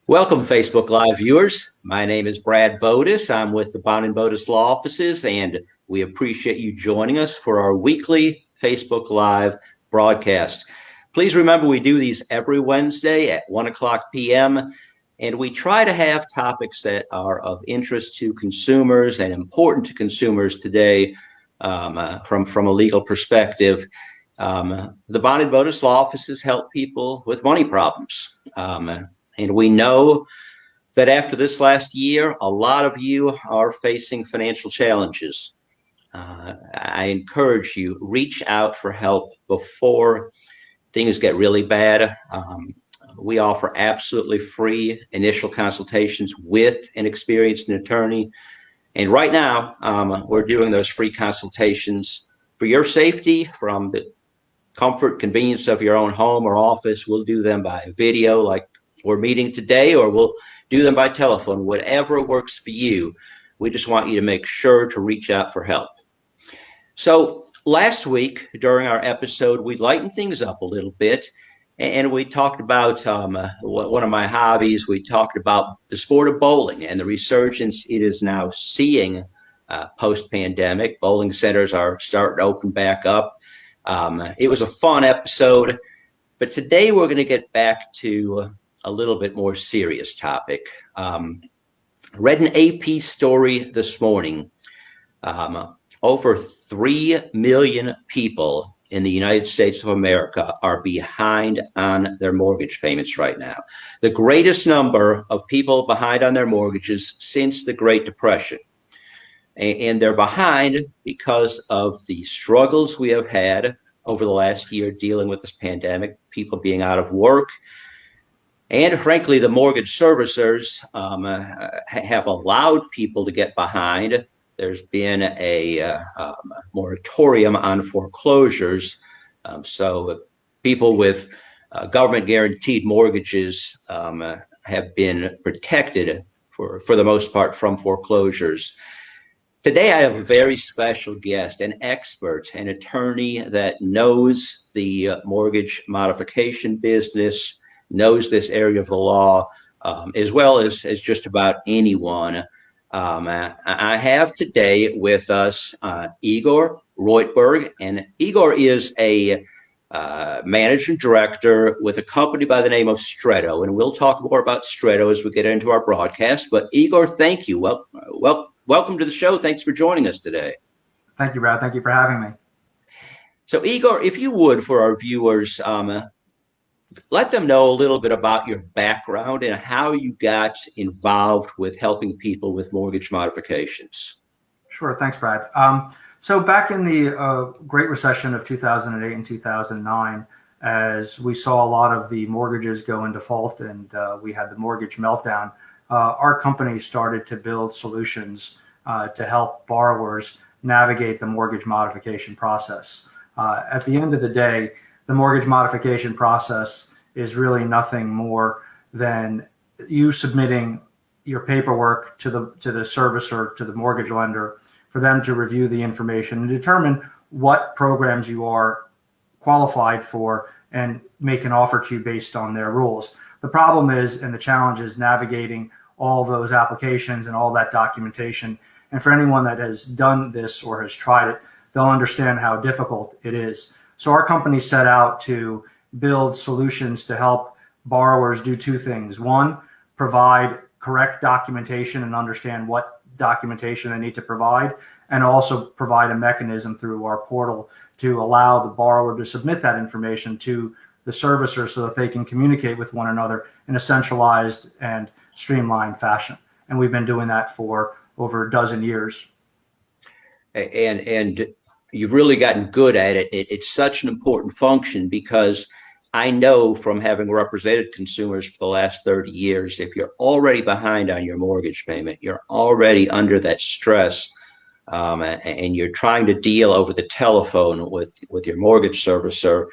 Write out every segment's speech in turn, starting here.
Welcome, Facebook Live viewers. My name is Brad Bodis. I'm with the Bond and Bodis Law Offices, and we appreciate you joining us for our weekly Facebook Live broadcast. Please remember we do these every Wednesday at 1 o'clock p.m., and we try to have topics that are of interest to consumers and important to consumers today from a legal perspective. The Bond and Bodis Law Offices help people with money problems. And we know that after this last year, a lot of you are facing financial challenges. I encourage you, reach out for help before things get really bad. We offer absolutely free initial consultations with an experienced attorney. And right now, we're doing those free consultations for your safety, from the comfort, convenience of your own home or office. We'll do them by video like we're meeting today, or we'll do them by telephone, whatever works for you. We just want you to make sure to reach out for help. So last week during our episode, we lightened things up a little bit, and we talked about one of my hobbies. We talked about the sport of bowling and the resurgence it is now seeing post-pandemic. Bowling centers are starting to open back up. It was a fun episode, but today we're going to get back to a little bit more serious topic. Read an AP story this morning. Over 3 million people in the United States of America are behind on their mortgage payments right now. The greatest number of people behind on their mortgages since the Great Depression. And they're behind because of the struggles we have had over the last year dealing with this pandemic, people being out of work. And frankly, the mortgage servicers have allowed people to get behind. There's been a moratorium on foreclosures. So people with government guaranteed mortgages have been protected for the most part from foreclosures. Today, I have a very special guest, an expert, an attorney that knows the mortgage modification business, knows this area of the law as well as just about anyone. I have today with us Igor Reutberg, and Igor is a managing director with a company by the name of Stretto, and we'll talk more about Stretto as we get into our broadcast. But Igor, thank you. Welcome to the show. Thanks for joining us today. Thank you, Brad. Thank you for having me. So Igor, if you would, for our viewers, let them know a little bit about your background and how you got involved with helping people with mortgage modifications. Sure. Thanks, Brad. So back in the Great Recession of 2008 and 2009, as we saw a lot of the mortgages go in default and we had the mortgage meltdown, our company started to build solutions to help borrowers navigate the mortgage modification process. At the end of the day, the mortgage modification process is really nothing more than you submitting your paperwork to the servicer, to the mortgage lender, for them to review the information and determine what programs you are qualified for and make an offer to you based on their rules. The problem is, and the challenge is, navigating all those applications and all that documentation. And for anyone that has done this or has tried it, they'll understand how difficult it is. So our company set out to build solutions to help borrowers do two things. One, provide correct documentation and understand what documentation they need to provide, and also provide a mechanism through our portal to allow the borrower to submit that information to the servicer so that they can communicate with one another in a centralized and streamlined fashion. And we've been doing that for over a dozen years. And you've really gotten good at it. It's such an important function because I know from having represented consumers for the last 30 years, if you're already behind on your mortgage payment, you're already under that stress, and you're trying to deal over the telephone with your mortgage servicer,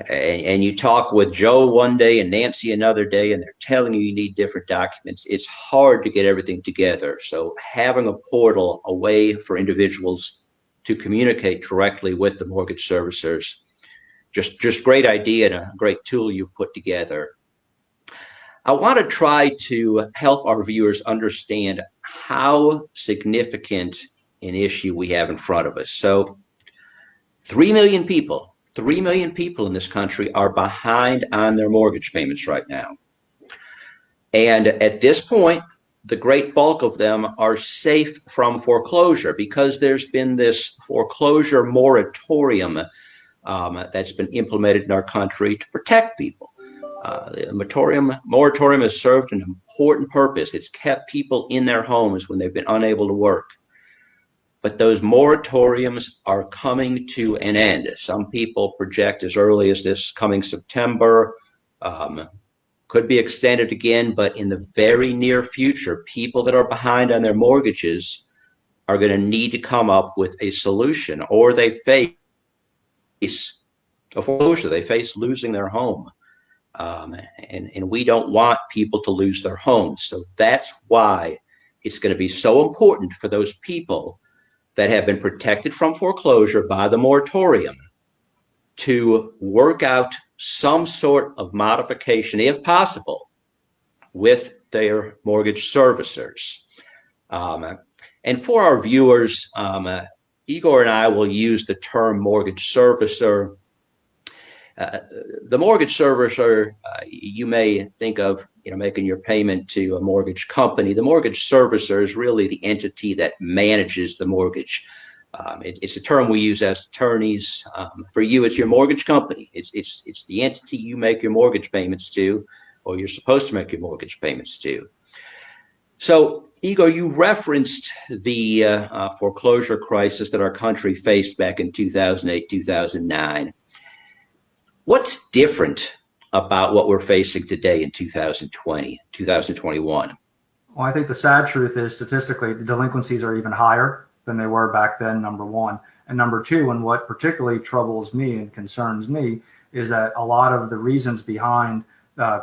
and you talk with Joe one day and Nancy another day, and they're telling you need different documents. It's hard to get everything together. So having a portal, a way for individuals to communicate directly with the mortgage servicers, just great idea and a great tool you've put together. I want to try to help our viewers understand how significant an issue we have in front of us. So 3 million people, 3 million people in this country are behind on their mortgage payments right now. And at this point, the great bulk of them are safe from foreclosure because there's been this foreclosure moratorium that's been implemented in our country to protect people. The moratorium has served an important purpose. It's kept people in their homes when they've been unable to work. But those moratoriums are coming to an end. Some people project as early as this coming September, could be extended again, but in the very near future, people that are behind on their mortgages are going to need to come up with a solution, or they face a foreclosure. They face losing their home. And we don't want people to lose their homes. So that's why it's going to be so important for those people that have been protected from foreclosure by the moratorium to work out some sort of modification, if possible, with their mortgage servicers. And for our viewers, Igor and I will use the term mortgage servicer. The mortgage servicer, you may think of, making your payment to a mortgage company. The mortgage servicer is really the entity that manages the mortgage. It's a term we use as attorneys. For you, it's your mortgage company. It's the entity you make your mortgage payments to, or you're supposed to make your mortgage payments to. So, Igor, you referenced the foreclosure crisis that our country faced back in 2008, 2009. What's different about what we're facing today in 2020, 2021? Well, I think the sad truth is statistically, the delinquencies are even higher than they were back then, number one. And number two, and what particularly troubles me and concerns me, is that a lot of the reasons behind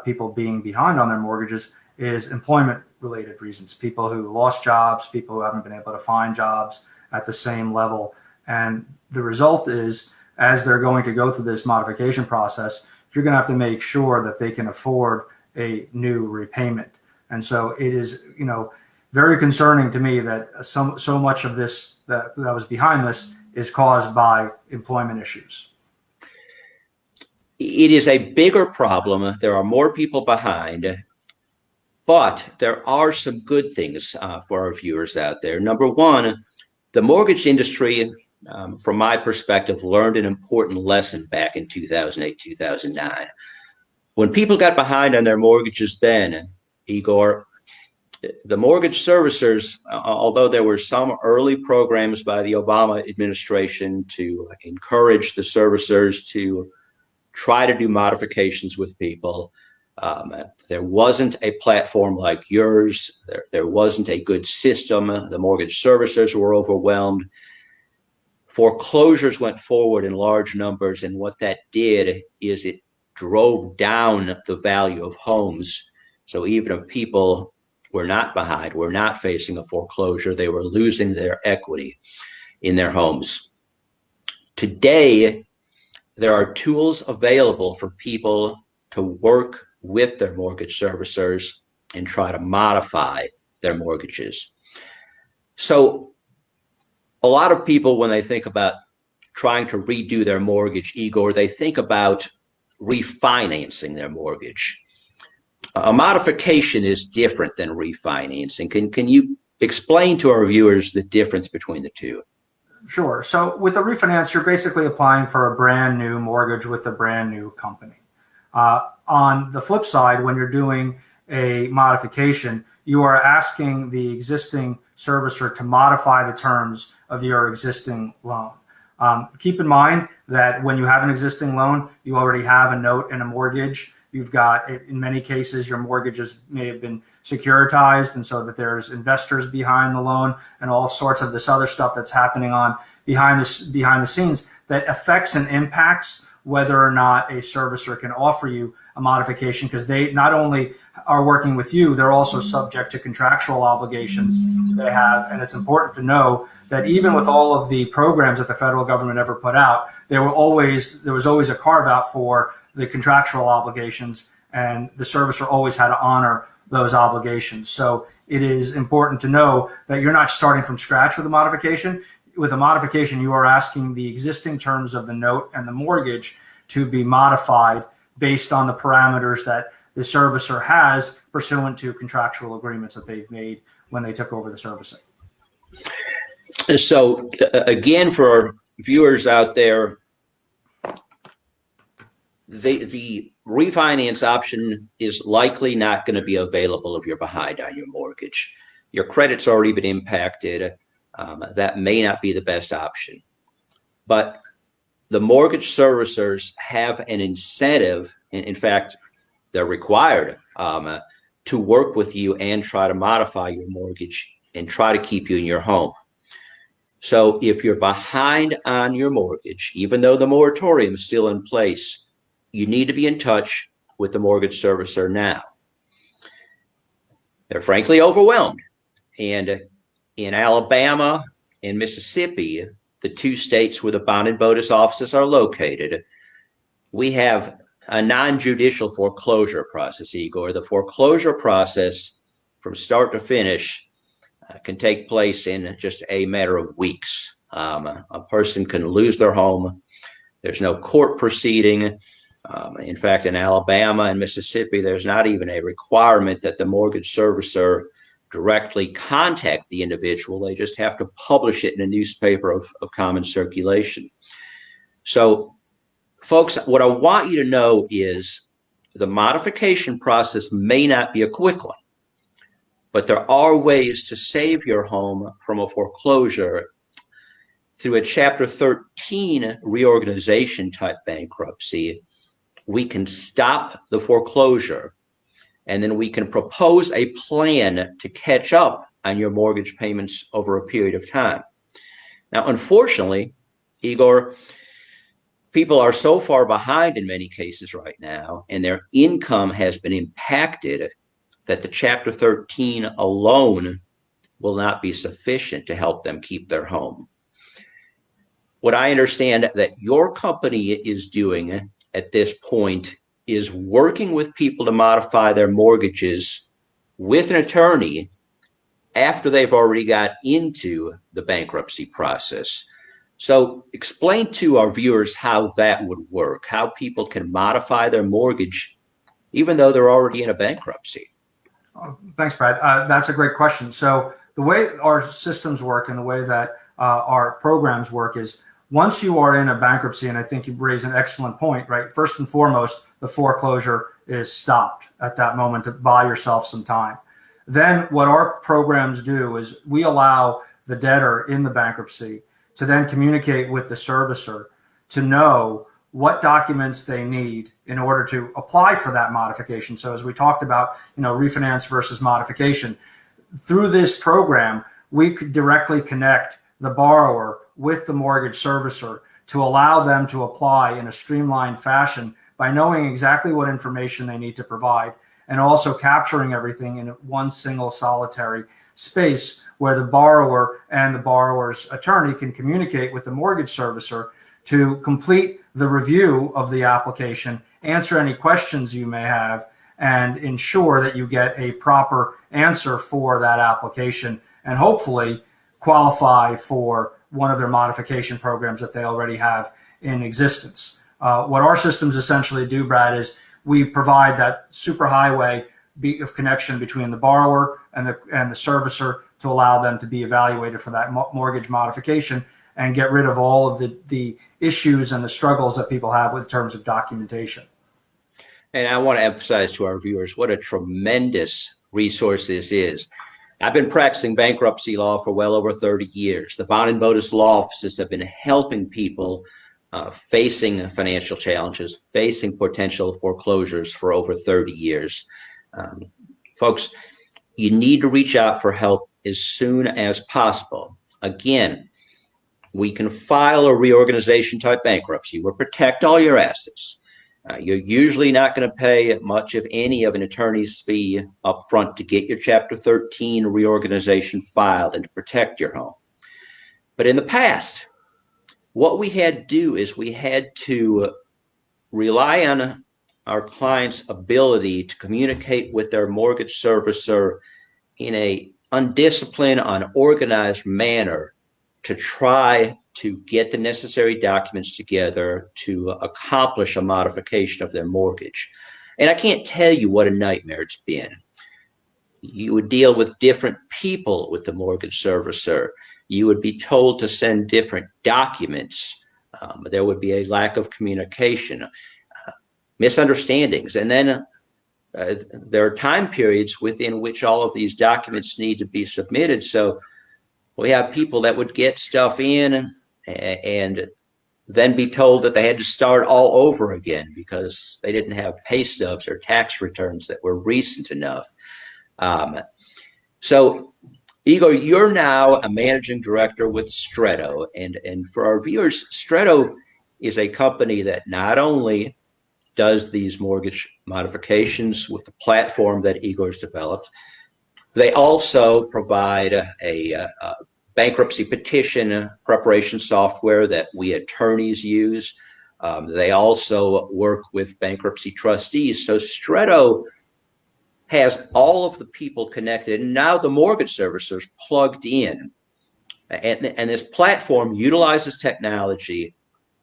people being behind on their mortgages is employment-related reasons. People who lost jobs, people who haven't been able to find jobs at the same level. And the result is, as they're going to go through this modification process, you're going to have to make sure that they can afford a new repayment. And so it is, very concerning to me that so much of this that was behind this is caused by employment issues. It is a bigger problem. There are more people behind, but there are some good things for our viewers out there. Number one, the mortgage industry, from my perspective, learned an important lesson back in 2008, 2009. When people got behind on their mortgages then, Igor, the mortgage servicers, although there were some early programs by the Obama administration to encourage the servicers to try to do modifications with people, there wasn't a platform like yours. There wasn't a good system. The mortgage servicers were overwhelmed. Foreclosures went forward in large numbers, and what that did is it drove down the value of homes. So even if people were not behind, were not facing a foreclosure, they were losing their equity in their homes. Today, there are tools available for people to work with their mortgage servicers and try to modify their mortgages. So a lot of people, when they think about trying to redo their mortgage, Igor, they think about refinancing their mortgage. A modification is different than refinancing. Can you explain to our viewers the difference between the two? Sure. So with a refinance, you're basically applying for a brand new mortgage with a brand new company. On the flip side, when you're doing a modification, you are asking the existing servicer to modify the terms of your existing loan. Keep in mind that when you have an existing loan, you already have a note and a mortgage. You've got, in many cases, your mortgages may have been securitized, and so that there's investors behind the loan and all sorts of this other stuff that's happening on behind the scenes that affects and impacts whether or not a servicer can offer you a modification, because they not only are working with you, they're also subject to contractual obligations they have. And it's important to know that even with all of the programs that the federal government ever put out, there was always a carve out for the contractual obligations. and the servicer always had to honor those obligations. So it is important to know that you're not starting from scratch with a modification. With a modification, you are asking the existing terms of the note and the mortgage to be modified based on the parameters that the servicer has pursuant to contractual agreements that they've made when they took over the servicing. So again, for our viewers out there, the refinance option is likely not going to be available if you're behind on your mortgage. Your credit's already been impacted. That may not be the best option. But the mortgage servicers have an incentive, in fact, they're required to work with you and try to modify your mortgage and try to keep you in your home. So if you're behind on your mortgage, even though the moratorium is still in place, you need to be in touch with the mortgage servicer now. They're frankly overwhelmed. And in Alabama and Mississippi, the two states where the bond and BOTUS offices are located, we have a non-judicial foreclosure process, Igor. The foreclosure process from start to finish can take place in just a matter of weeks. A person can lose their home. There's no court proceeding. In fact, in Alabama and Mississippi, there's not even a requirement that the mortgage servicer directly contact the individual. They just have to publish it in a newspaper of common circulation. So, folks, what I want you to know is the modification process may not be a quick one, but there are ways to save your home from a foreclosure through a Chapter 13 reorganization type bankruptcy. We can stop the foreclosure, and then we can propose a plan to catch up on your mortgage payments over a period of time. Now, unfortunately, Igor, people are so far behind in many cases right now, and their income has been impacted that the Chapter 13 alone will not be sufficient to help them keep their home. What I understand that your company is doing at this point is working with people to modify their mortgages with an attorney after they've already got into the bankruptcy process. So explain to our viewers how that would work, how people can modify their mortgage even though they're already in a bankruptcy. Thanks, Brad. That's a great question. So the way our systems work and the way that our programs work is once you are in a bankruptcy, and I think you raise an excellent point, right? First and foremost, the foreclosure is stopped at that moment to buy yourself some time. Then what our programs do is we allow the debtor in the bankruptcy to then communicate with the servicer to know what documents they need in order to apply for that modification. So as we talked about, refinance versus modification, through this program, we could directly connect the borrower with the mortgage servicer to allow them to apply in a streamlined fashion by knowing exactly what information they need to provide and also capturing everything in one single solitary space where the borrower and the borrower's attorney can communicate with the mortgage servicer to complete the review of the application, answer any questions you may have, and ensure that you get a proper answer for that application and hopefully qualify for one of their modification programs that they already have in existence. What our systems essentially do, Brad, is we provide that superhighway of connection between the borrower and the servicer to allow them to be evaluated for that mortgage modification and get rid of all of the issues and the struggles that people have with terms of documentation. And I want to emphasize to our viewers what a tremendous resource this is. I've been practicing bankruptcy law for well over 30 years. The bond and BOTUS law offices have been helping people facing financial challenges, facing potential foreclosures for over 30 years. Folks, you need to reach out for help as soon as possible. Again, we can file a reorganization type bankruptcy. We'll protect all your assets. You're usually not going to pay much, if any, of an attorney's fee up front to get your Chapter 13 reorganization filed and to protect your home. But in the past, what we had to do is we had to rely on our clients' ability to communicate with their mortgage servicer in a undisciplined, unorganized manner to try to get the necessary documents together to accomplish a modification of their mortgage. And I can't tell you what a nightmare it's been. You would deal with different people with the mortgage servicer. You would be told to send different documents. There would be a lack of communication, misunderstandings. And then there are time periods within which all of these documents need to be submitted. So we have people that would get stuff in and then be told that they had to start all over again because they didn't have pay stubs or tax returns that were recent enough. So, Igor, you're now a managing director with Stretto. And for our viewers, Stretto is a company that not only does these mortgage modifications with the platform that Igor's developed, they also provide a bankruptcy petition preparation software that we attorneys use. They also work with bankruptcy trustees. So Stretto has all of the people connected, and now the mortgage servicers plugged in. And this platform utilizes technology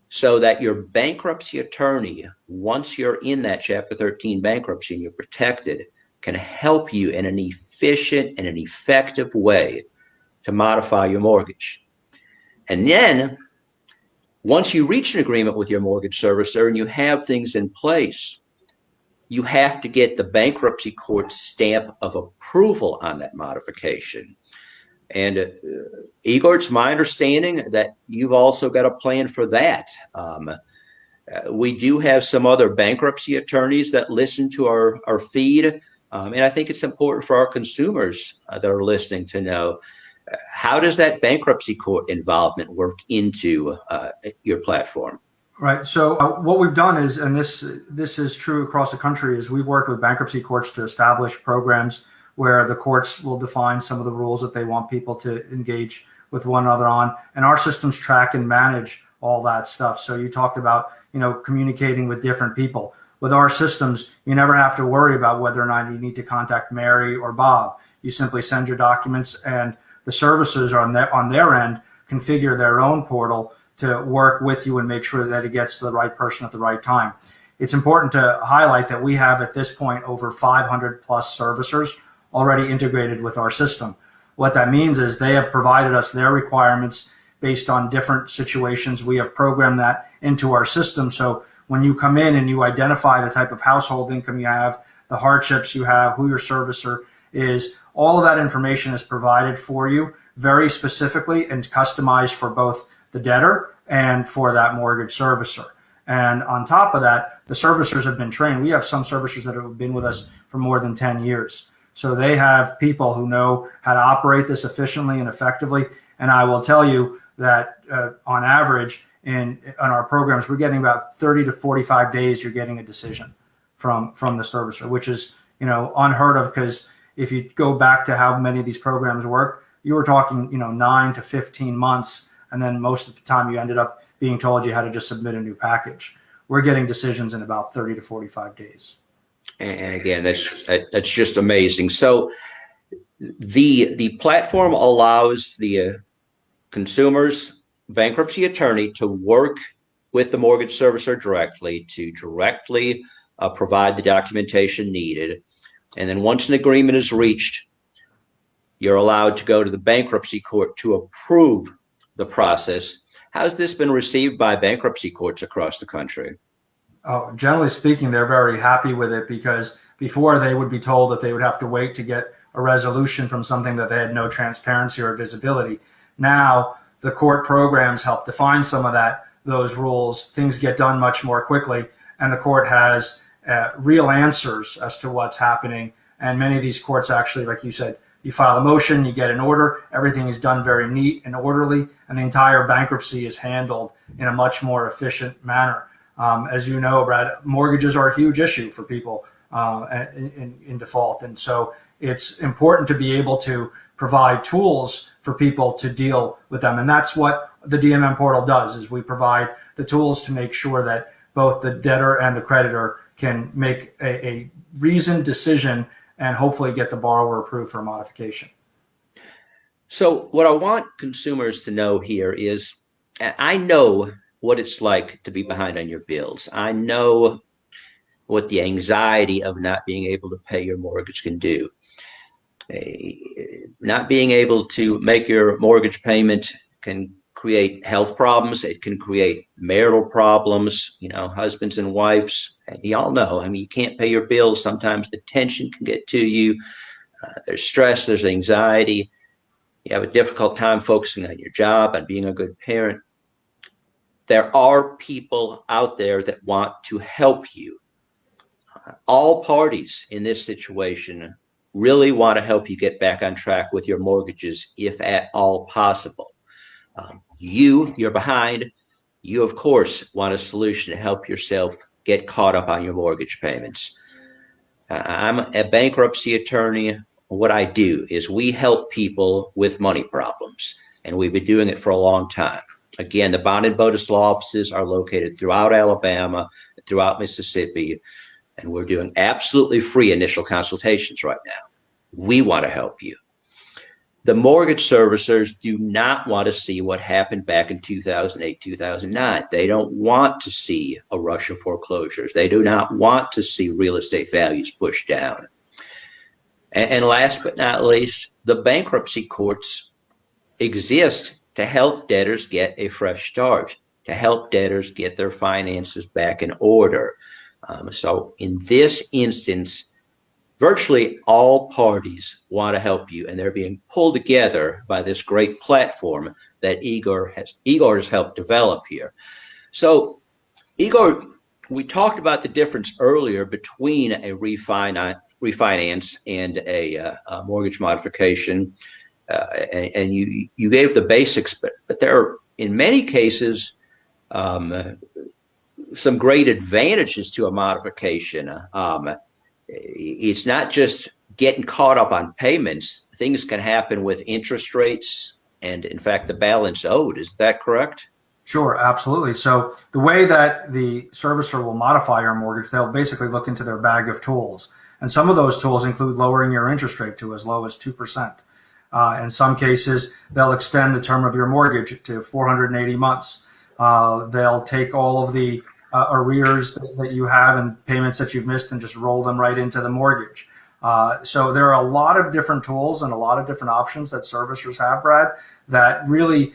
so that your bankruptcy attorney, once you're in that Chapter 13 bankruptcy and you're protected, can help you in an efficient and an effective way to modify your mortgage. And then, once you reach an agreement with your mortgage servicer and you have things in place, you have to get the bankruptcy court's stamp of approval on that modification. And Igor, it's my understanding that you've also got a plan for that. We do have some other bankruptcy attorneys that listen to our feed. And I think it's important for our consumers that are listening to know, how does that bankruptcy court involvement work into your platform? Right. So what we've done is, and this is true across the country, is we've worked with bankruptcy courts to establish programs where the courts will define some of the rules that they want people to engage with one another on. And our systems track and manage all that stuff. So you talked about, communicating with different people. With our systems, you never have to worry about whether or not you need to contact Mary or Bob. You simply send your documents, and the servicers on their end configure their own portal to work with you and make sure that it gets to the right person at the right time. It's important to highlight that we have at this point over 500 plus servicers already integrated with our system. What that means is they have provided us their requirements based on different situations. We have programmed that into our system. So when you come in and you identify the type of household income you have, the hardships you have, who your servicer is, all of that information is provided for you very specifically and customized for both the debtor and for that mortgage servicer. And on top of that, the servicers have been trained. We have some servicers that have been with us for more than 10 years. So they have people who know how to operate this efficiently and effectively. And I will tell you that on average in our programs, we're getting about 30 to 45 days, you're getting a decision from the servicer, which is, unheard of, because if you go back to how many of these programs work, you were talking, 9 to 15 months. And then most of the time you ended up being told you had to just submit a new package. We're getting decisions in about 30 to 45 days. And again, that's just amazing. So the platform allows the consumer's bankruptcy attorney to work with the mortgage servicer directly to provide the documentation needed. And then once an agreement is reached, you're allowed to go to the bankruptcy court to approve the process. How's this been received by bankruptcy courts across the country? Oh, generally speaking, they're very happy with it, because before they would be told that they would have to wait to get a resolution from something that they had no transparency or visibility. Now, the court programs help define some of those rules. Things get done much more quickly, and the court has real answers as to what's happening. And many of these courts actually, like you said, you file a motion, you get an order, everything is done very neat and orderly, and the entire bankruptcy is handled in a much more efficient manner. As you know, Brad, mortgages are a huge issue for people in default. And so it's important to be able to provide tools for people to deal with them. And that's what the DMM portal does, is we provide the tools to make sure that both the debtor and the creditor can make a reasoned decision and hopefully get the borrower approved for a modification. So what I want consumers to know here is I know what it's like to be behind on your bills. I know what the anxiety of not being able to pay your mortgage can do. Not being able to make your mortgage payment can create health problems. It can create marital problems, husbands and wives. Y'all know, I mean, you can't pay your bills. Sometimes the tension can get to you. There's stress, there's anxiety. You have a difficult time focusing on your job, on being a good parent. There are people out there that want to help you. All parties in this situation really want to help you get back on track with your mortgages, if at all possible. You're behind. You, of course, want a solution to help yourself get caught up on your mortgage payments. I'm a bankruptcy attorney. What I do is we help people with money problems, and we've been doing it for a long time. Again, the Bond and Botus law offices are located throughout Alabama, throughout Mississippi, and we're doing absolutely free initial consultations right now. We want to help you. The mortgage servicers do not want to see what happened back in 2008, 2009. They don't want to see a rush of foreclosures. They do not want to see real estate values pushed down. And last but not least, the bankruptcy courts exist to help debtors get a fresh start, to help debtors get their finances back in order. So in this instance, virtually all parties want to help you, and they're being pulled together by this great platform that Igor has helped develop here. So, Igor, we talked about the difference earlier between a refinance and a mortgage modification, and you gave the basics, but there are, in many cases, some great advantages to a modification. It's not just getting caught up on payments. Things can happen with interest rates and, in fact, the balance owed. Is that correct? Sure, absolutely. So the way that the servicer will modify your mortgage, they'll basically look into their bag of tools. And some of those tools include lowering your interest rate to as low as 2%. In some cases, they'll extend the term of your mortgage to 480 months. They'll take all of the arrears that you have and payments that you've missed and just roll them right into the mortgage. So there are a lot of different tools and a lot of different options that servicers have, Brad, that really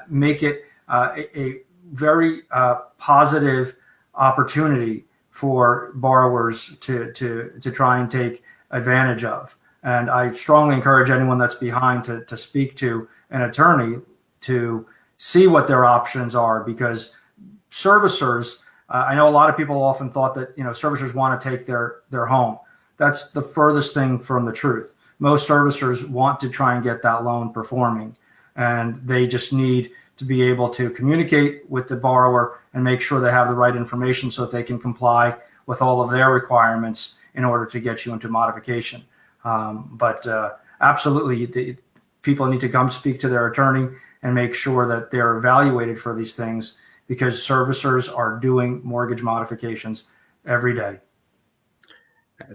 make it a very positive opportunity for borrowers to try and take advantage of. And I strongly encourage anyone that's behind to speak to an attorney to see what their options are, because servicers, I know a lot of people often thought that, servicers want to take their home. That's the furthest thing from the truth. Most servicers want to try and get that loan performing, and they just need to be able to communicate with the borrower and make sure they have the right information so that they can comply with all of their requirements in order to get you into modification. But absolutely, people need to come speak to their attorney and make sure that they're evaluated for these things, because servicers are doing mortgage modifications every day.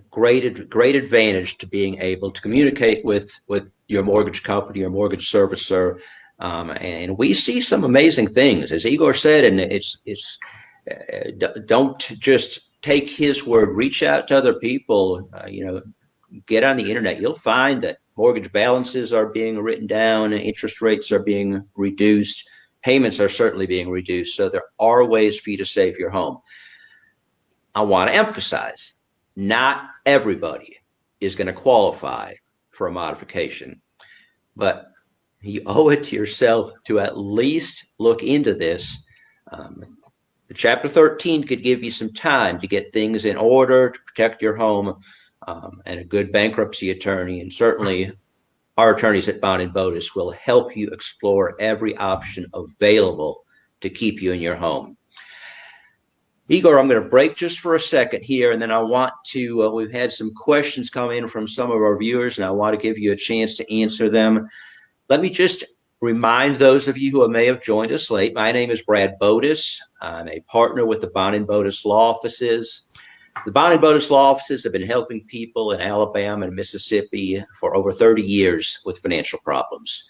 Great advantage to being able to communicate with your mortgage company, your mortgage servicer. And we see some amazing things, as Igor said, and it's don't just take his word, reach out to other people, get on the internet. You'll find that mortgage balances are being written down, interest rates are being reduced, payments are certainly being reduced. So there are ways for you to save your home. I want to emphasize, not everybody is going to qualify for a modification, but you owe it to yourself to at least look into this. The Chapter 13 could give you some time to get things in order to protect your home, and a good bankruptcy attorney, and certainly our attorneys at Bond and Botus, will help you explore every option available to keep you in your home. Igor, I'm going to break just for a second here, and then I want to, we've had some questions come in from some of our viewers, and I want to give you a chance to answer them. Let me just remind those of you who may have joined us late, my name is Brad Botus. I'm a partner with the Bond and Botus law offices. The Bond and Bonus law offices have been helping people in Alabama and Mississippi for over 30 years with financial problems.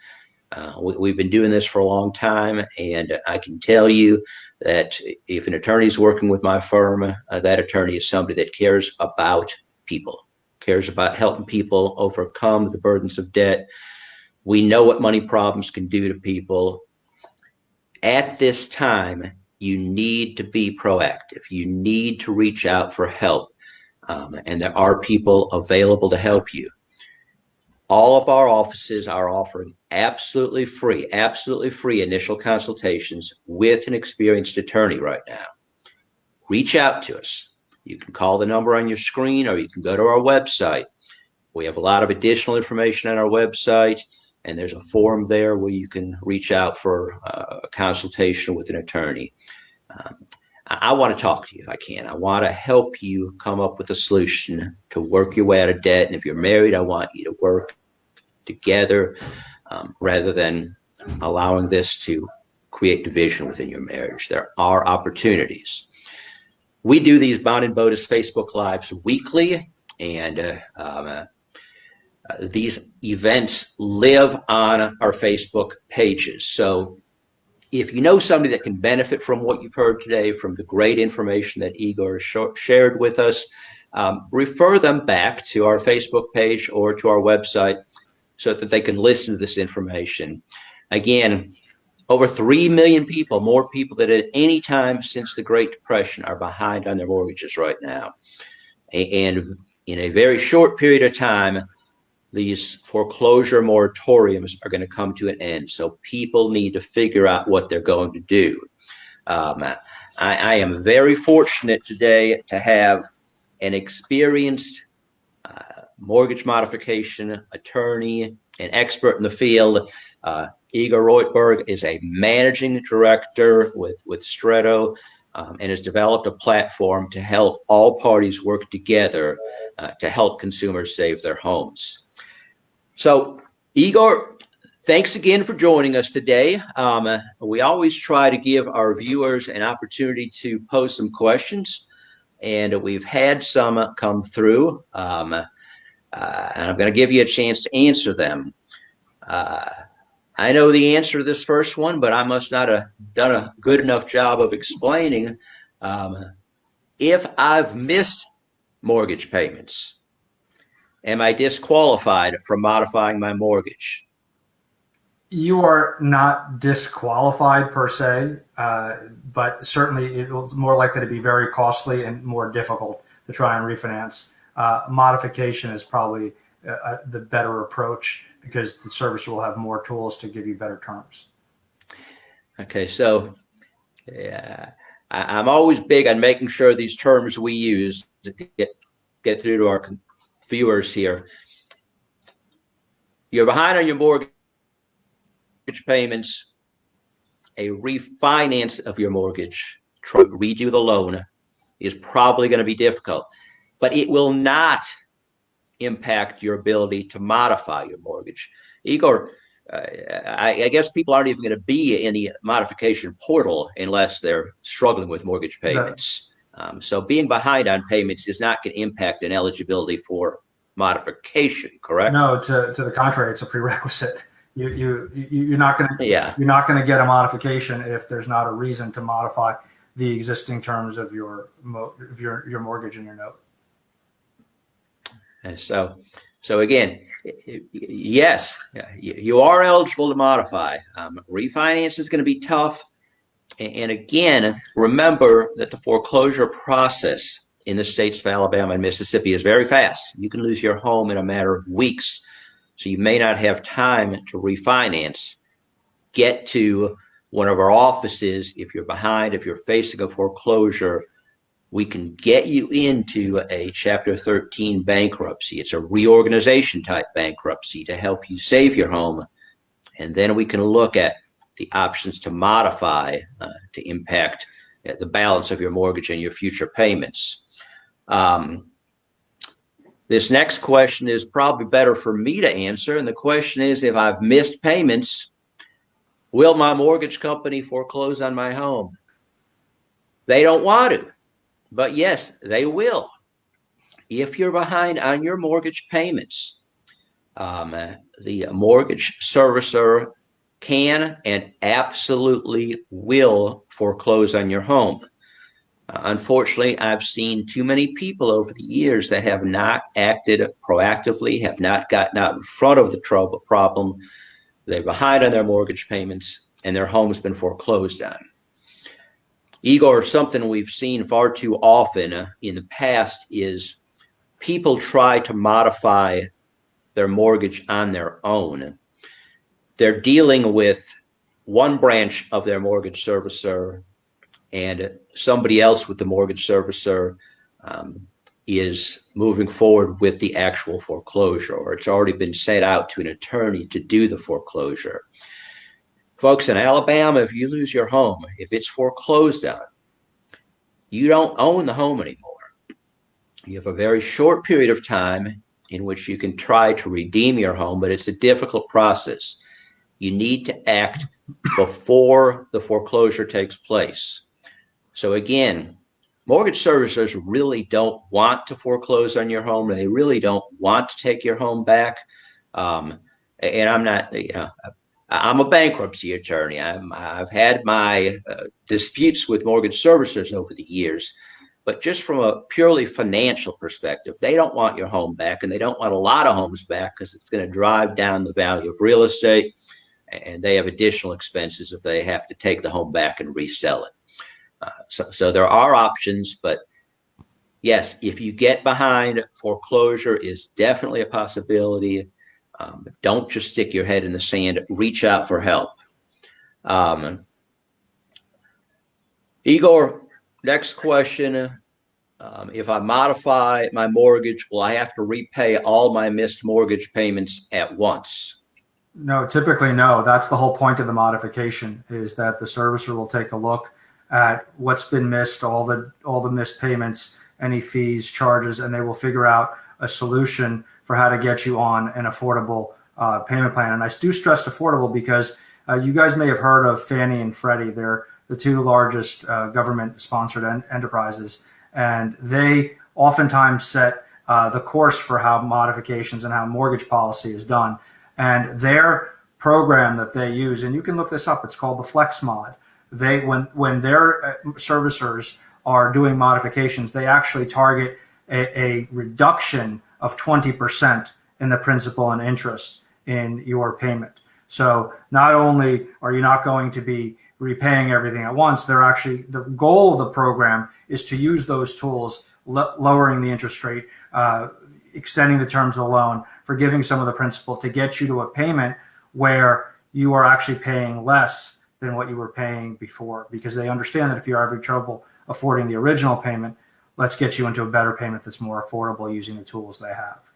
We've been doing this for a long time, and I can tell you that if an attorney is working with my firm, that attorney is somebody that cares about people, cares about helping people overcome the burdens of debt. We know what money problems can do to people. At this time, you need to be proactive. You need to reach out for help, and there are people available to help you. All of our offices are offering absolutely free initial consultations with an experienced attorney right now. Reach out to us. You can call the number on your screen, or you can go to our website. We have a lot of additional information on our website, and there's a form there where you can reach out for a consultation with an attorney. I want to talk to you if I can. I want to help you come up with a solution to work your way out of debt. And if you're married, I want you to work together rather than allowing this to create division within your marriage. There are opportunities. We do these Bond and Bonus Facebook Lives weekly, and these events live on our Facebook pages. So if you know somebody that can benefit from what you've heard today, from the great information that Igor shared with us, refer them back to our Facebook page or to our website so that they can listen to this information. Again, over 3 million people, more people than at any time since the Great Depression, are behind on their mortgages right now. And in a very short period of time, these foreclosure moratoriums are going to come to an end. So people need to figure out what they're going to do. I am very fortunate today to have an experienced mortgage modification attorney, an expert in the field. Igor Reutberg is a managing director with Stretto, and has developed a platform to help all parties work together to help consumers save their homes. So, Igor, thanks again for joining us today. We always try to give our viewers an opportunity to pose some questions, and we've had some come through, and I'm going to give you a chance to answer them. I know the answer to this first one, but I must not have done a good enough job of explaining. If I've missed mortgage payments, am I disqualified from modifying my mortgage? You are not disqualified per se, but certainly it's more likely to be very costly and more difficult to try and refinance. Modification is probably the better approach, because the servicer will have more tools to give you better terms. Okay, so I'm always big on making sure these terms we use to get through to our viewers here. You're behind on your mortgage payments. A refinance of your mortgage, redo the loan, is probably going to be difficult, but it will not impact your ability to modify your mortgage. Igor, I guess people aren't even going to be in the modification portal unless they're struggling with mortgage payments. So being behind on payments is not going to impact an eligibility for modification, correct? No, to the contrary, it's a prerequisite. You're not going to you're not going to get a modification if there's not a reason to modify the existing terms of your mortgage and your note. And so again, yes, you are eligible to modify. Refinance is going to be tough. And again, remember that the foreclosure process in the states of Alabama and Mississippi is very fast. You can lose your home in a matter of weeks. So you may not have time to refinance. Get to one of our offices. If you're behind, if you're facing a foreclosure, we can get you into a Chapter 13 bankruptcy. It's a reorganization type bankruptcy to help you save your home. And then we can look at the options to modify to impact the balance of your mortgage and your future payments. This next question is probably better for me to answer. And the question is, if I've missed payments, will my mortgage company foreclose on my home? They don't want to. But yes, they will. If you're behind on your mortgage payments, the mortgage servicer can and absolutely will foreclose on your home. Unfortunately, I've seen too many people over the years that have not acted proactively, have not gotten out in front of the problem. They're behind on their mortgage payments, and their home's been foreclosed on. Igor, something we've seen far too often in the past is people try to modify their mortgage on their own. They're dealing with one branch of their mortgage servicer, and somebody else with the mortgage servicer is moving forward with the actual foreclosure, or it's already been sent out to an attorney to do the foreclosure. Folks, in Alabama, if you lose your home, if it's foreclosed on, you don't own the home anymore. You have a very short period of time in which you can try to redeem your home, but it's a difficult process. You need to act before the foreclosure takes place. So again, mortgage servicers really don't want to foreclose on your home. They really don't want to take your home back. And I'm not, I'm a bankruptcy attorney. I've had my disputes with mortgage servicers over the years, but just from a purely financial perspective, they don't want your home back, and they don't want a lot of homes back because it's going to drive down the value of real estate, and they have additional expenses if they have to take the home back and resell it. So there are options, but yes, if you get behind, foreclosure is definitely a possibility. Don't just stick your head in the sand. Reach out for help. Igor, next question. If I modify my mortgage, will I have to repay all my missed mortgage payments at once? No, typically no. That's the whole point of the modification, is that the servicer will take a look at what's been missed, all the missed payments, any fees, charges, and they will figure out a solution for how to get you on an affordable payment plan. And I do stress affordable because you guys may have heard of Fannie and Freddie. They're the two largest government-sponsored enterprises, and they oftentimes set the course for how modifications and how mortgage policy is done. And their program that they use, and you can look this up, it's called the Flex Mod. When their servicers are doing modifications, they actually target a reduction of 20% in the principal and interest in your payment. So not only are you not going to be repaying everything at once, the goal of the program is to use those tools, lowering the interest rate, extending the terms of the loan, forgiving some of the principal, to get you to a payment where you are actually paying less than what you were paying before, because they understand that if you're having trouble affording the original payment, let's get you into a better payment that's more affordable using the tools they have.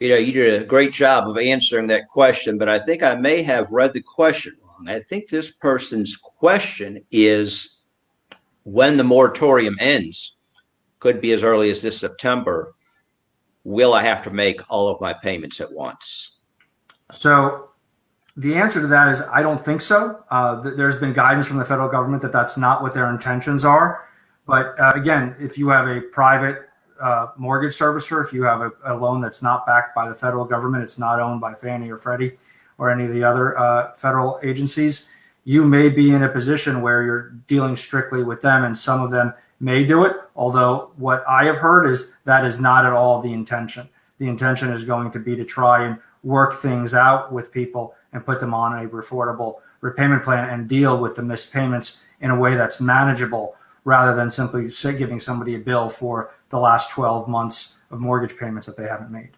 You did a great job of answering that question, but I think I may have read the question wrong. I think this person's question is when the moratorium ends, could be as early as this September, will I have to make all of my payments at once? So the answer to that is I don't think so. There's been guidance from the federal government that that's not what their intentions are. But again, if you have a private mortgage servicer, if you have a loan that's not backed by the federal government, it's not owned by Fannie or Freddie or any of the other federal agencies, you may be in a position where you're dealing strictly with them, and some of them may do it. Although what I have heard is that is not at all the intention. The intention is going to be to try and work things out with people and put them on a affordable repayment plan and deal with the missed payments in a way that's manageable, rather than simply giving somebody a bill for the last 12 months of mortgage payments that they haven't made.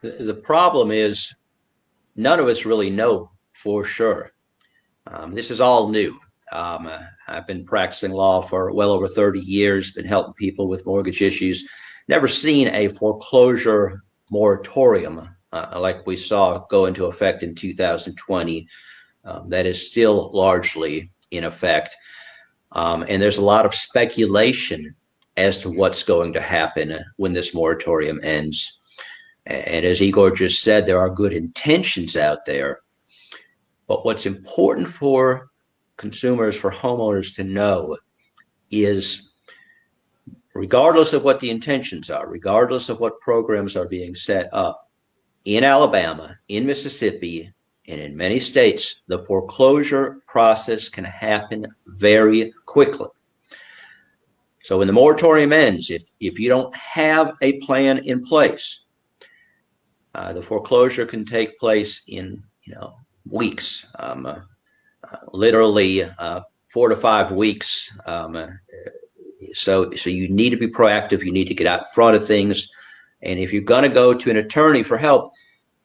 The problem is none of us really know for sure. This is all new. I've been practicing law for well over 30 years, been helping people with mortgage issues, never seen a foreclosure moratorium like we saw go into effect in 2020. That is still largely in effect. And there's a lot of speculation as to what's going to happen when this moratorium ends. And as Igor just said, there are good intentions out there. But what's important for consumers, for homeowners to know, is, regardless of what the intentions are, regardless of what programs are being set up in Alabama, in Mississippi, and in many states, the foreclosure process can happen very quickly. So when the moratorium ends, if you don't have a plan in place, the foreclosure can take place in weeks, literally 4 to 5 weeks. So you need to be proactive. You need to get out in front of things. And if you're going to go to an attorney for help,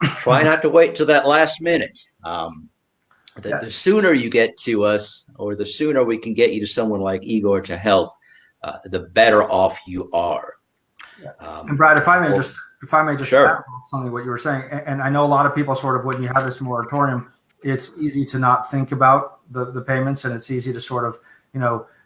try not to wait till that last minute. The sooner you get to us, or the sooner we can get you to someone like Igor to help, the better off you are. And Brad, if I may just sure. add something what you were saying, and I know a lot of people sort of, when you have this moratorium, it's easy to not think about the payments, and it's easy to sort of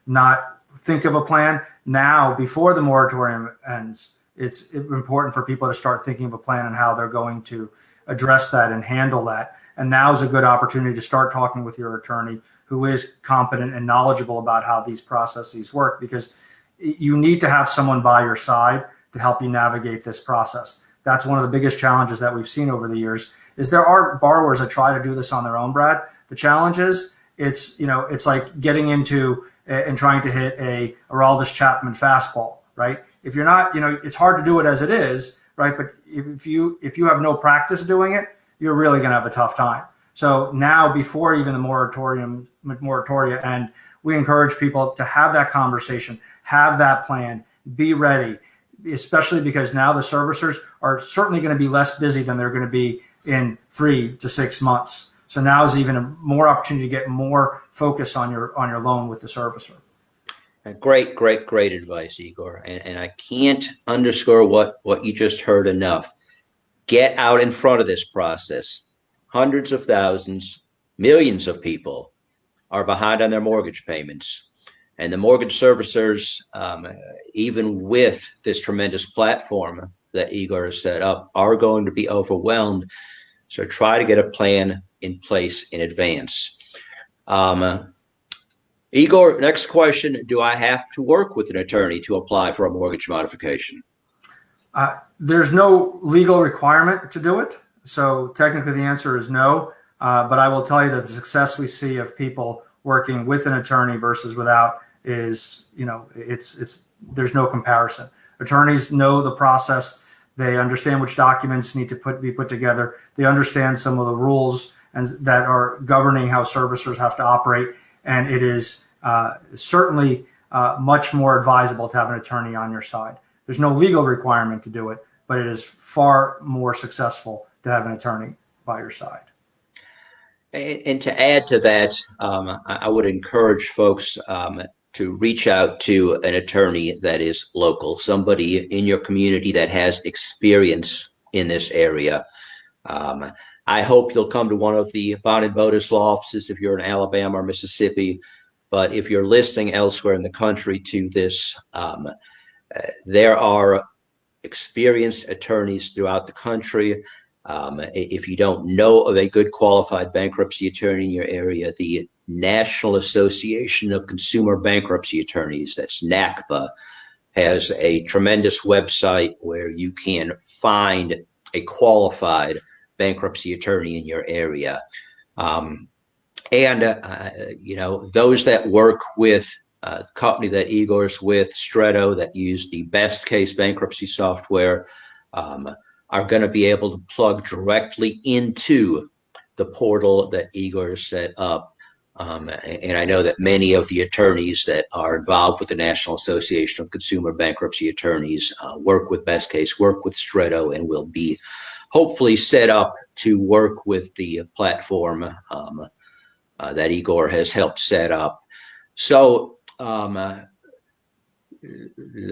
not think of a plan. Now, before the moratorium ends, it's important for people to start thinking of a plan and how they're going to address that and handle that. And now is a good opportunity to start talking with your attorney, who is competent and knowledgeable about how these processes work, because you need to have someone by your side to help you navigate this process. That's one of the biggest challenges that we've seen over the years, is there are borrowers that try to do this on their own, Brad. The challenge is it's like getting into and trying to hit a Aroldis Chapman fastball, right? If you're not, it's hard to do it as it is, right? But if you have no practice doing it, you're really going to have a tough time. So now, before even the moratoria end, we encourage people to have that conversation, have that plan, be ready, especially because now the servicers are certainly going to be less busy than they're going to be in 3 to 6 months. So now is even a more opportunity to get more focus on your loan with the servicer. Great advice, Igor. And I can't underscore what you just heard enough. Get out in front of this process. Hundreds of thousands, millions of people are behind on their mortgage payments. And the mortgage servicers, even with this tremendous platform that Igor has set up, are going to be overwhelmed. So try to get a plan in place in advance. Igor, next question. Do I have to work with an attorney to apply for a mortgage modification? There's no legal requirement to do it. So technically the answer is no. But I will tell you that the success we see of people working with an attorney versus without is, there's no comparison. Attorneys know the process. They understand which documents need to be put together. They understand some of the rules and that are governing how servicers have to operate. And it is certainly much more advisable to have an attorney on your side. There's no legal requirement to do it, but it is far more successful to have an attorney by your side. And to add to that, I would encourage folks to reach out to an attorney that is local, somebody in your community that has experience in this area. I hope you'll come to one of the Bond and Bodas law offices if you're in Alabama or Mississippi. But if you're listening elsewhere in the country to this, there are experienced attorneys throughout the country. If you don't know of a good qualified bankruptcy attorney in your area, the National Association of Consumer Bankruptcy Attorneys, that's NACBA, has a tremendous website where you can find a qualified bankruptcy attorney in your area. Those that work with the company that Igor's with, Stretto, that use the best case bankruptcy software, are going to be able to plug directly into the portal that Igor has set up. And I know that many of the attorneys that are involved with the National Association of Consumer Bankruptcy Attorneys work with Best Case, work with Stretto, and will be hopefully set up to work with the platform that Igor has helped set up. So the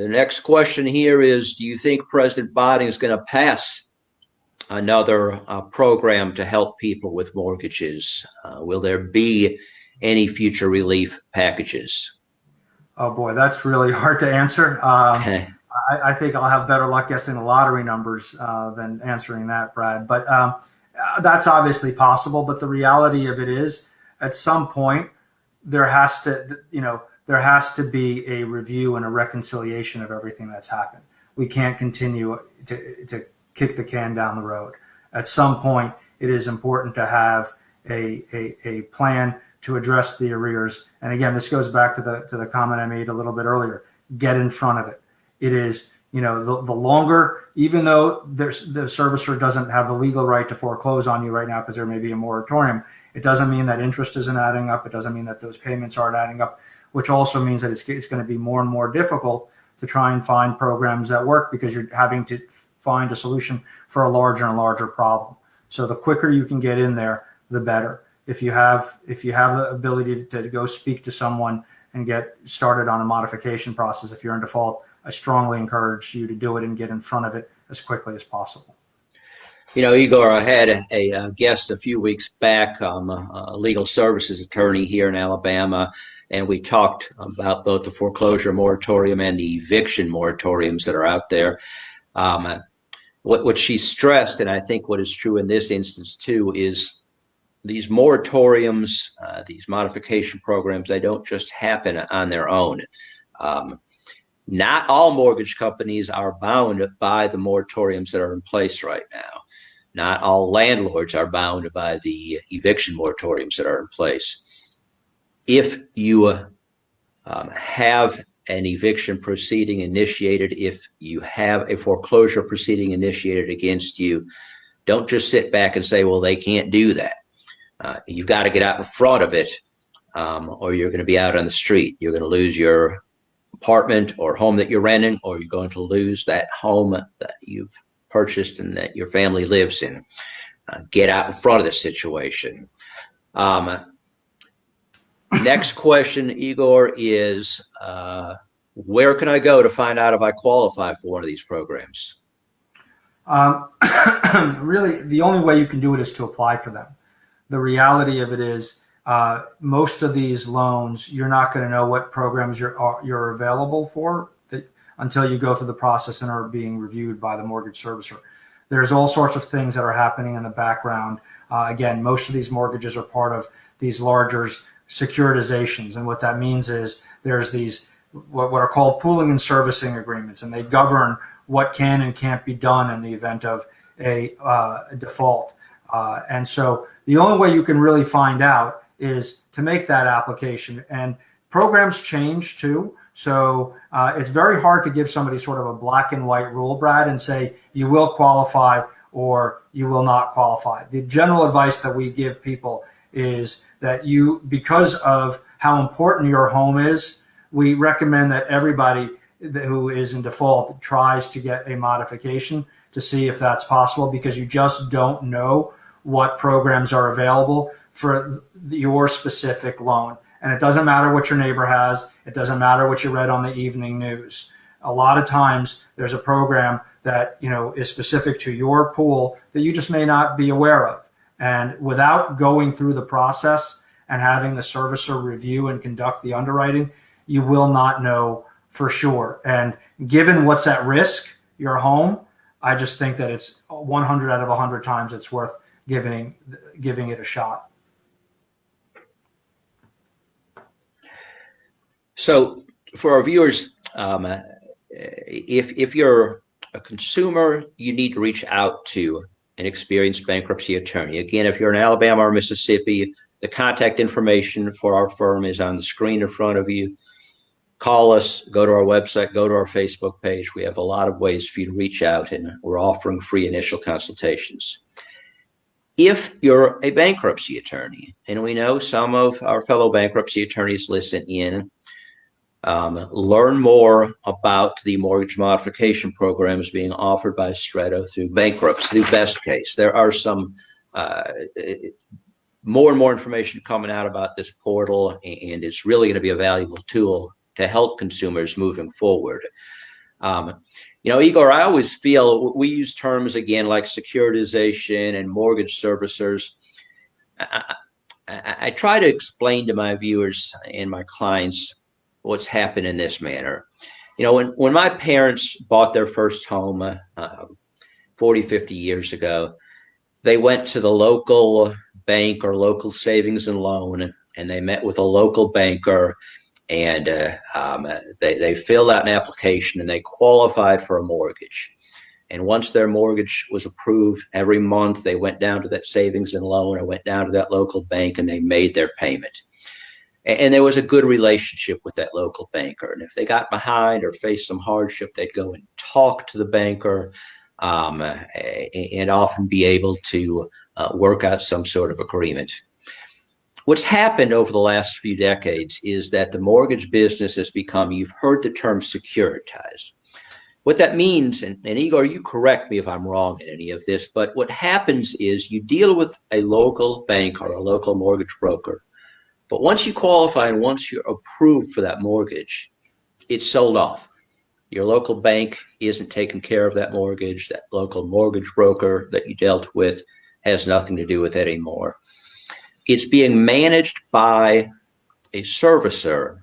next question here is, do you think President Biden is going to pass another program to help people with mortgages? Will there be any future relief packages? Oh boy, that's really hard to answer. I think I'll have better luck guessing the lottery numbers than answering that, Brad. But that's obviously possible. But the reality of it is, at some point, there there has to be a review and a reconciliation of everything that's happened. We can't continue to kick the can down the road. At some point, it is important to have a plan to address the arrears. And again, this goes back to the comment I made a little bit earlier. Get in front of it. It is, the longer, even though the servicer doesn't have the legal right to foreclose on you right now because there may be a moratorium, it doesn't mean that interest isn't adding up. It doesn't mean that those payments aren't adding up, which also means that it's going to be more and more difficult to try and find programs that work because you're having to find a solution for a larger and larger problem. So the quicker you can get in there, the better. If you have the ability to go speak to someone and get started on a modification process, if you're in default, I strongly encourage you to do it and get in front of it as quickly as possible. Igor, I had a guest a few weeks back, a legal services attorney here in Alabama, and we talked about both the foreclosure moratorium and the eviction moratoriums that are out there. What she stressed, and I think what is true in this instance too, is these moratoriums, these modification programs, they don't just happen on their own. Not all mortgage companies are bound by the moratoriums that are in place right now. Not all landlords are bound by the eviction moratoriums that are in place. If you have an eviction proceeding initiated, if you have a foreclosure proceeding initiated against you, don't just sit back and say, well, they can't do that. You've got to get out in front of it, or you're going to be out on the street. You're going to lose your apartment or home that you're renting, or you're going to lose that home that you've purchased and that your family lives in. Get out in front of the situation. Next question, Igor, is where can I go to find out if I qualify for one of these programs? Really, the only way you can do it is to apply for them. The reality of it is most of these loans, you're not going to know what programs you're available for until you go through the process and are being reviewed by the mortgage servicer. There's all sorts of things that are happening in the background. Again, most of these mortgages are part of these larger securitizations. And what that means is there's these what are called pooling and servicing agreements, and they govern what can and can't be done in the event of a default. And so the only way you can really find out is to make that application. And programs change too. So it's very hard to give somebody sort of a black and white rule, Brad, and say you will qualify or you will not qualify. The general advice that we give people is that because of how important your home is, we recommend that everybody who is in default tries to get a modification to see if that's possible, because you just don't know what programs are available for your specific loan. And it doesn't matter what your neighbor has. It doesn't matter what you read on the evening news. A lot of times there's a program that, is specific to your pool that you just may not be aware of. And without going through the process and having the servicer review and conduct the underwriting, you will not know for sure. And given what's at risk, your home, I just think that it's 100 out of 100 times it's worth giving it a shot. So for our viewers, if you're a consumer, you need to reach out to an experienced bankruptcy attorney. Again, if you're in Alabama or Mississippi, the contact information for our firm is on the screen in front of you. Call us, go to our website, go to our Facebook page. We have a lot of ways for you to reach out, and we're offering free initial consultations. If you're a bankruptcy attorney, and we know some of our fellow bankruptcy attorneys listen in, learn more about the mortgage modification programs being offered by Stretto through bankruptcy, through Best Case. There are some more and more information coming out about this portal, and it's really going to be a valuable tool to help consumers moving forward. Igor, I always feel we use terms again like securitization and mortgage servicers. I try to explain to my viewers and my clients what's happened in this manner. When my parents bought their first home 40, 50 years ago, they went to the local bank or local savings and loan, and they met with a local banker, and they filled out an application and they qualified for a mortgage. And once their mortgage was approved, every month they went down to that savings and loan or went down to that local bank and they made their payment. And there was a good relationship with that local banker. And if they got behind or faced some hardship, they'd go and talk to the banker and often be able to work out some sort of agreement. What's happened over the last few decades is that the mortgage business has become, you've heard the term securitized. What that means, and Igor, you correct me if I'm wrong in any of this, but what happens is you deal with a local bank or a local mortgage broker. But once you qualify and once you're approved for that mortgage, it's sold off. Your local bank isn't taking care of that mortgage. That local mortgage broker that you dealt with has nothing to do with it anymore. It's being managed by a servicer.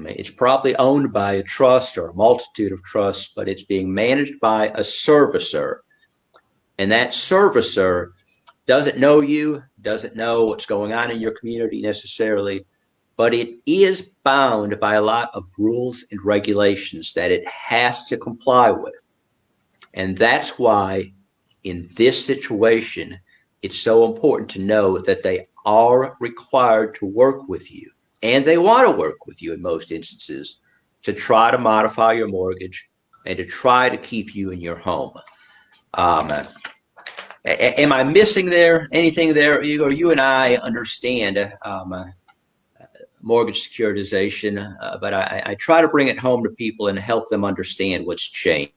It's probably owned by a trust or a multitude of trusts, but it's being managed by a servicer. And that servicer doesn't know you, doesn't know what's going on in your community necessarily, but it is bound by a lot of rules and regulations that it has to comply with. And that's why in this situation, it's so important to know that they are required to work with you. And they want to work with you in most instances to try to modify your mortgage and to try to keep you in your home. Am I missing anything there, Igor? You and I understand mortgage securitization, but I try to bring it home to people and help them understand what's changed.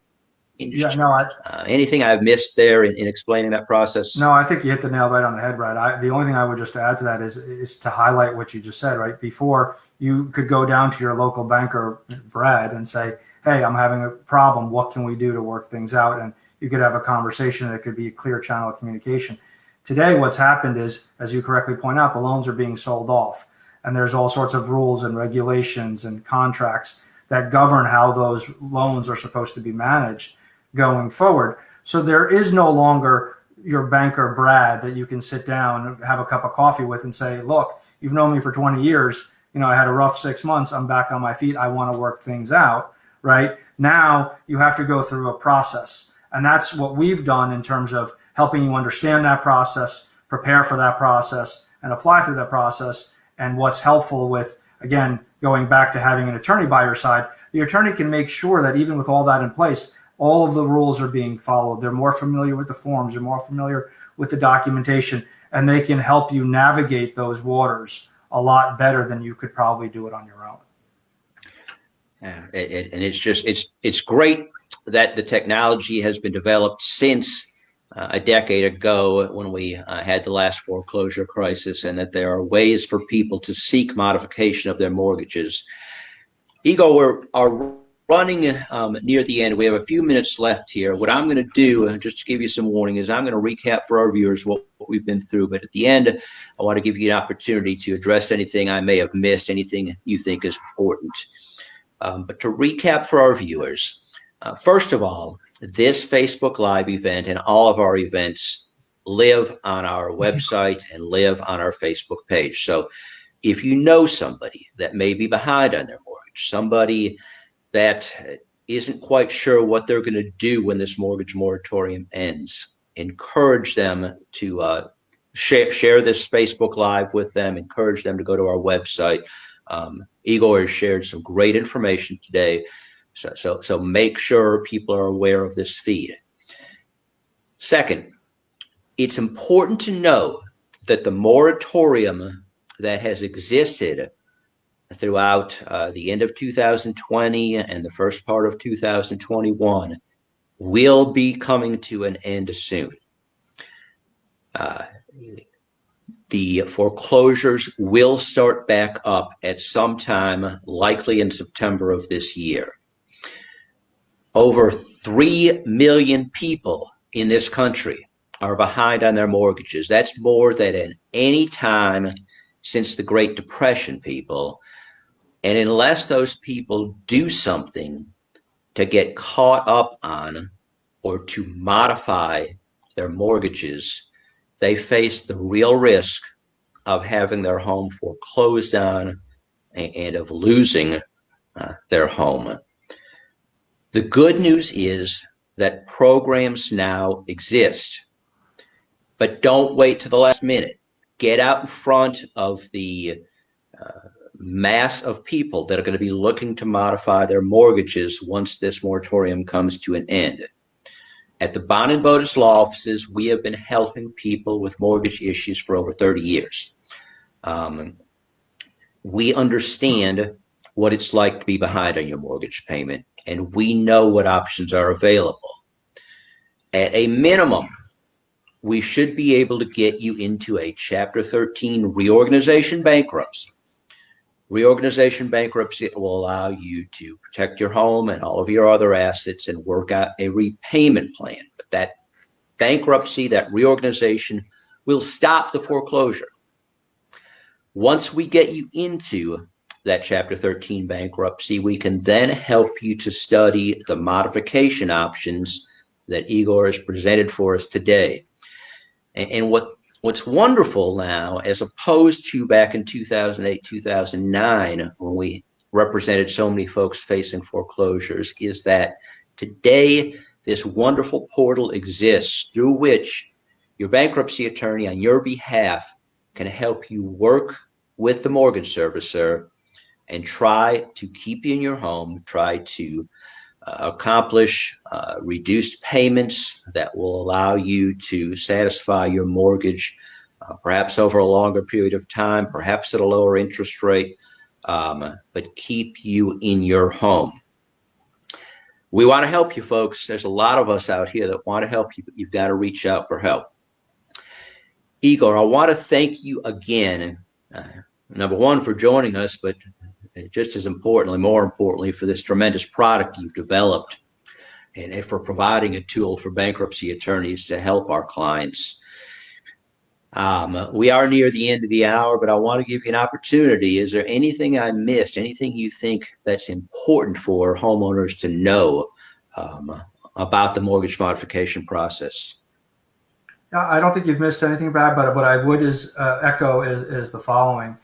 Yeah, no, anything I've missed there in explaining that process? No, I think you hit the nail right on the head, Brad. The only thing I would just add to that is to highlight what you just said, right? Before, you could go down to your local banker, Brad, and say, hey, I'm having a problem. What can we do to work things out? And you could have a conversation that could be a clear channel of communication. Today, what's happened is, as you correctly point out, the loans are being sold off. And there's all sorts of rules and regulations and contracts that govern how those loans are supposed to be managed going forward. So there is no longer your banker, Brad, that you can sit down and have a cup of coffee with and say, look, you've known me for 20 years. You know, I had a rough 6 months. I'm back on my feet. I want to work things out, right? Now you have to go through a process. And that's what we've done in terms of helping you understand that process, prepare for that process, and apply through that process. And what's helpful with, again, going back to having an attorney by your side, the attorney can make sure that even with all that in place, all of the rules are being followed. They're more familiar with the forms. They're more familiar with the documentation, and they can help you navigate those waters a lot better than you could probably do it on your own. And it's great that the technology has been developed since a decade ago when we had the last foreclosure crisis, and that there are ways for people to seek modification of their mortgages. Igor, we're running near the end. We have a few minutes left here. What I'm going to do, just to give you some warning, is I'm going to recap for our viewers what we've been through. But at the end, I want to give you an opportunity to address anything I may have missed, anything you think is important. But to recap for our viewers, first of all, this Facebook Live event and all of our events live on our website and live on our Facebook page. So if you know somebody that may be behind on their mortgage, somebody that isn't quite sure what they're going to do when this mortgage moratorium ends, encourage them to share this Facebook Live with them, encourage them to go to our website. Igor has shared some great information today, so make sure people are aware of this feed. Second, it's important to know that the moratorium that has existed throughout the end of 2020 and the first part of 2021 will be coming to an end soon. The foreclosures will start back up at some time, likely in September of this year. Over 3 million people in this country are behind on their mortgages. That's more than at any time since the Great Depression, people. And unless those people do something to get caught up on or to modify their mortgages, they face the real risk of having their home foreclosed on and of losing their home. The good news is that programs now exist, but don't wait to the last minute. Get out in front of the mass of people that are going to be looking to modify their mortgages once this moratorium comes to an end. At the Bond and Botus law offices, we have been helping people with mortgage issues for over 30 years. We understand what it's like to be behind on your mortgage payment, and we know what options are available. At a minimum, we should be able to get you into a Chapter 13 reorganization bankruptcy. Reorganization bankruptcy will allow you to protect your home and all of your other assets and work out a repayment plan. But that bankruptcy, that reorganization, will stop the foreclosure. Once we get you into that Chapter 13 bankruptcy, we can then help you to study the modification options that Igor has presented for us today. And what's wonderful now, as opposed to back in 2008, 2009, when we represented so many folks facing foreclosures, is that today this wonderful portal exists through which your bankruptcy attorney on your behalf can help you work with the mortgage servicer and try to keep you in your home, try to accomplish reduced payments that will allow you to satisfy your mortgage, perhaps over a longer period of time, perhaps at a lower interest rate, but keep you in your home. We want to help you, folks. There's a lot of us out here that want to help you, but you've got to reach out for help. Igor, I want to thank you again, number one, for joining us, but just as importantly, more importantly, for this tremendous product you've developed and for providing a tool for bankruptcy attorneys to help our clients. We are near the end of the hour, but I want to give you an opportunity. Is there anything I missed, anything you think that's important for homeowners to know about the mortgage modification process? I don't think you've missed anything, Brad, but what I would echo is the following.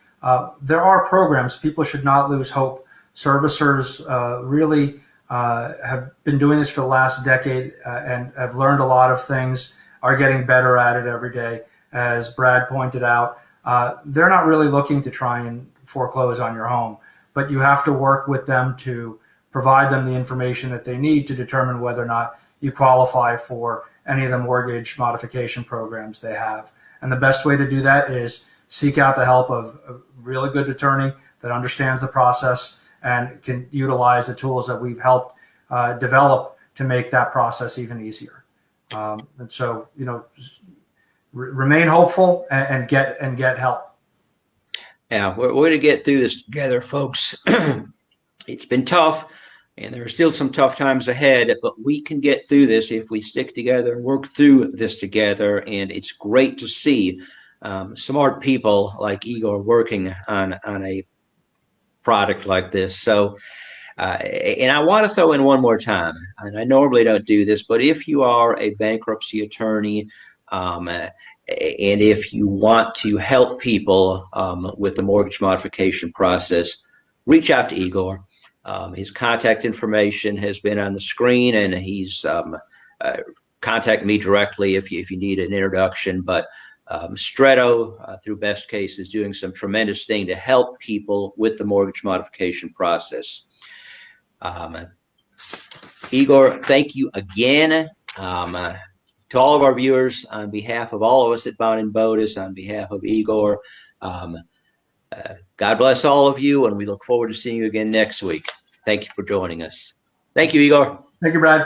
There are programs. People should not lose hope. Servicers really have been doing this for the last decade and have learned a lot of things, are getting better at it every day. As Brad pointed out, they're not really looking to try and foreclose on your home, but you have to work with them to provide them the information that they need to determine whether or not you qualify for any of the mortgage modification programs they have. And the best way to do that is seek out the help of a really good attorney that understands the process and can utilize the tools that we've helped develop to make that process even easier. And so, remain hopeful and get help. Yeah, we're going to get through this together, folks. It's been tough, and there are still some tough times ahead, but we can get through this if we stick together and work through this together. And it's great to see smart people like Igor working on a product like this. So, and I want to throw in one more time, and I normally don't do this, but if you are a bankruptcy attorney, and if you want to help people with the mortgage modification process, reach out to Igor. His contact information has been on the screen, and he's contact me directly if you need an introduction. But Stretto, through Best Case, is doing some tremendous thing to help people with the mortgage modification process. Igor, thank you again. To all of our viewers, on behalf of all of us at Bond and Botus, on behalf of Igor, God bless all of you, and we look forward to seeing you again next week. Thank you for joining us. Thank you, Igor. Thank you, Brad.